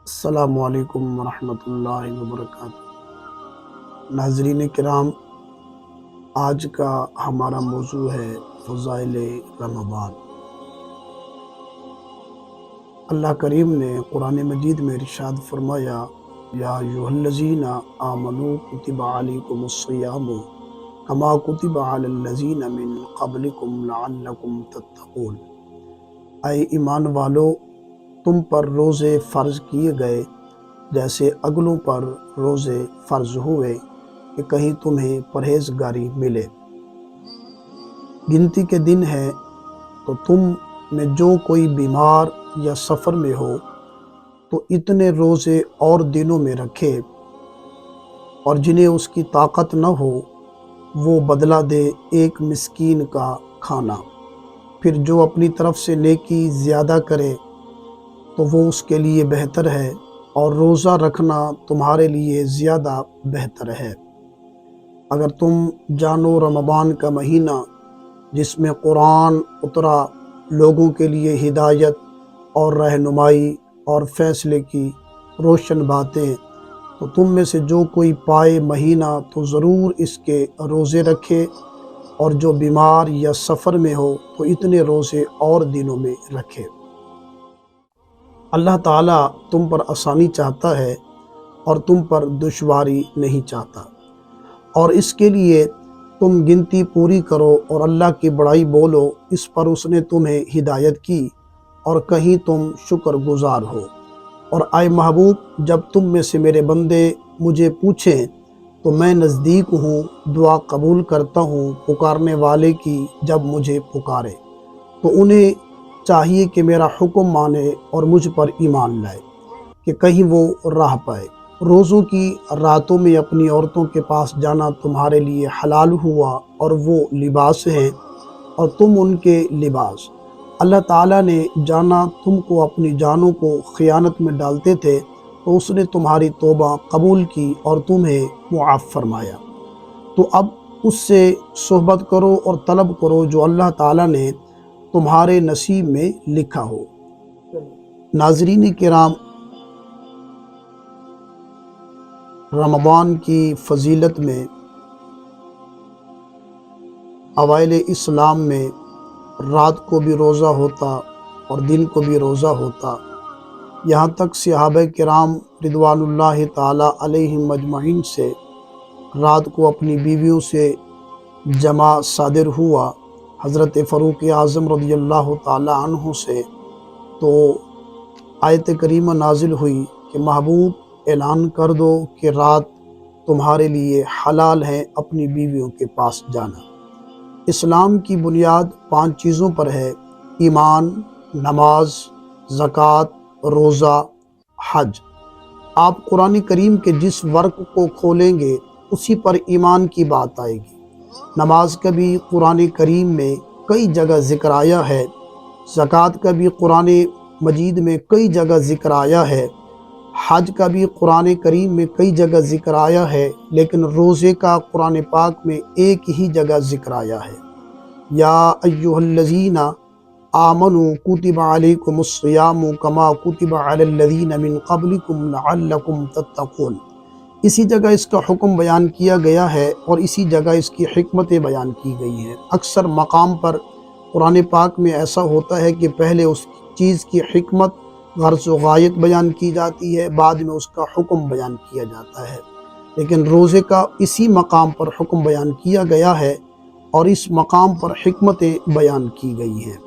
السلام علیکم ورحمۃ اللہ وبرکاتہ۔ ناظرین کرام، آج کا ہمارا موضوع ہے فضائل رمضان۔ اللہ کریم نے قرآن مجید میں ارشاد فرمایا، یا ایھا الذین آمنوا کتب علیکم الصیام کما کتب علی الذین من قبلکم لعلکم تتقون۔ اے ایمان والو، تم پر روزے فرض کیے گئے جیسے اگلوں پر روزے فرض ہوئے کہ کہیں تمہیں پرہیزگاری ملے۔ گنتی کے دن ہیں تو تم میں جو کوئی بیمار یا سفر میں ہو تو اتنے روزے اور دنوں میں رکھے، اور جنہیں اس کی طاقت نہ ہو وہ بدلہ دے ایک مسکین کا کھانا۔ پھر جو اپنی طرف سے نیکی زیادہ کرے تو وہ اس کے لیے بہتر ہے، اور روزہ رکھنا تمہارے لیے زیادہ بہتر ہے۔ اگر تم جانو رمضان کا مہینہ جس میں قرآن اترا، لوگوں کے لیے ہدایت اور رہنمائی اور فیصلے کی روشن باتیں، تو تم میں سے جو کوئی پائے مہینہ تو ضرور اس کے روزے رکھے، اور جو بیمار یا سفر میں ہو تو اتنے روزے اور دنوں میں رکھے۔ اللہ تعالیٰ تم پر آسانی چاہتا ہے اور تم پر دشواری نہیں چاہتا، اور اس کے لیے تم گنتی پوری کرو اور اللہ کی بڑائی بولو، اس پر اس نے تمہیں ہدایت کی اور کہیں تم شکر گزار ہو۔ اور اے محبوب، جب تم میں سے میرے بندے مجھے پوچھیں تو میں نزدیک ہوں، دعا قبول کرتا ہوں پکارنے والے کی جب مجھے پکارے۔ تو انہیں چاہیے کہ میرا حکم مانے اور مجھ پر ایمان لائے کہ کہیں وہ راہ پائے۔ روزوں کی راتوں میں اپنی عورتوں کے پاس جانا تمہارے لیے حلال ہوا، اور وہ لباس ہیں اور تم ان کے لباس۔ اللہ تعالیٰ نے جانا تم کو اپنی جانوں کو خیانت میں ڈالتے تھے تو اس نے تمہاری توبہ قبول کی اور تمہیں معاف فرمایا۔ تو اب اس سے صحبت کرو اور طلب کرو جو اللہ تعالیٰ نے تمہارے نصیب میں لکھا ہو۔ ناظرین کرام، رمضان کی فضیلت میں اوائل اسلام میں رات کو بھی روزہ ہوتا اور دن کو بھی روزہ ہوتا، یہاں تک صحابہ کرام رضوان اللہ تعالیٰ علیہم اجمعین سے رات کو اپنی بیویوں سے جمع صادر ہوا حضرت فاروق اعظم رضی اللہ تعالیٰ عنہ سے، تو آیت کریمہ نازل ہوئی کہ محبوب اعلان کر دو کہ رات تمہارے لیے حلال ہے اپنی بیویوں کے پاس جانا۔ اسلام کی بنیاد 5 چیزوں پر ہے: ایمان، نماز، زکوٰۃ، روزہ، حج۔ آپ قرآن کریم کے جس ورق کو کھولیں گے اسی پر ایمان کی بات آئے گی۔ نماز کا بھی قرآن کریم میں کئی جگہ ذکر آیا ہے، زکوٰۃ کا بھی قرآن مجید میں کئی جگہ ذکر آیا ہے، حج کا بھی قرآن کریم میں کئی جگہ ذکر آیا ہے، لیکن روزے کا قرآن پاک میں ایک ہی جگہ ذکر آیا ہے، یا ایھا الذین آمنوا کتب علیکم الصیام کما کتب علی الذین من قبلکم لعلکم تتقون۔ اسی جگہ اس کا حکم بیان کیا گیا ہے اور اسی جگہ اس کی حکمتیں بیان کی گئی ہیں۔ اکثر مقام پر قرآن پاک میں ایسا ہوتا ہے کہ پہلے اس چیز کی حکمت، غرض و غایت بیان کی جاتی ہے، بعد میں اس کا حکم بیان کیا جاتا ہے، لیکن روزے کا اسی مقام پر حکم بیان کیا گیا ہے اور اس مقام پر حکمتیں بیان کی گئی ہیں۔